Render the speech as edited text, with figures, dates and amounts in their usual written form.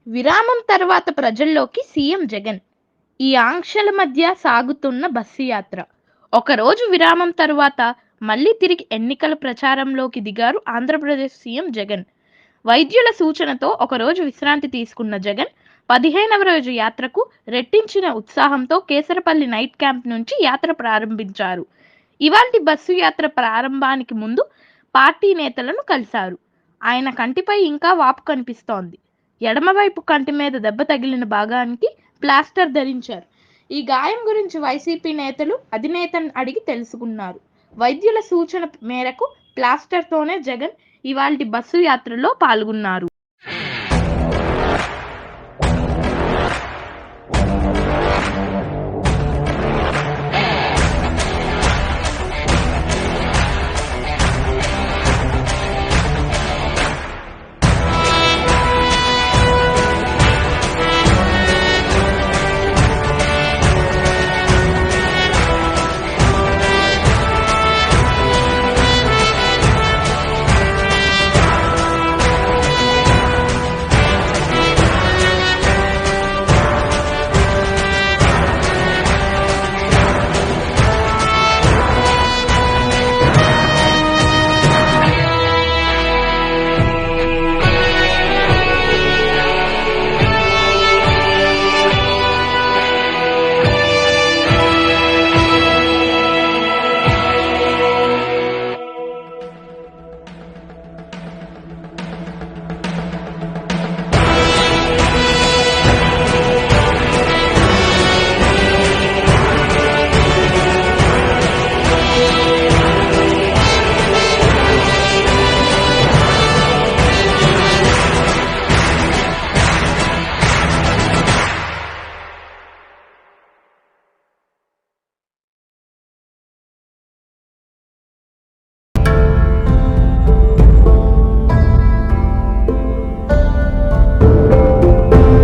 విరామం తర్వాత ప్రజల్లోకి సీఎం జగన్. ఈ ఆంక్షల మధ్య సాగుతున్న బస్సు యాత్ర. ఒకరోజు విరామం తరువాత మళ్లీ తిరిగి ఎన్నికల ప్రచారంలోకి దిగారు ఆంధ్రప్రదేశ్ సీఎం జగన్. వైద్యుల సూచనతో ఒకరోజు విశ్రాంతి తీసుకున్న జగన్ 15వ రోజు యాత్రకు రెట్టించిన ఉత్సాహంతో కేసరపల్లి నైట్ క్యాంప్ నుంచి యాత్ర ప్రారంభించారు. ఇవాల్టి బస్సు యాత్ర ప్రారంభానికి ముందు పార్టీ నేతలను కలిశారు. ఆయన కంటిపై ఇంకా వాపు కనిపిస్తోంది. ఎడమవైపు కంటి మీద దెబ్బ తగిలిన భాగానికి ప్లాస్టర్ ధరించారు. ఈ గాయం గురించి వైసీపీ నేతలు అధినేతను అడిగి తెలుసుకున్నారు. వైద్యుల సూచన మేరకు ప్లాస్టర్తోనే జగన్ ఇవాల్టి బస్సు యాత్రలో పాల్గొన్నారు.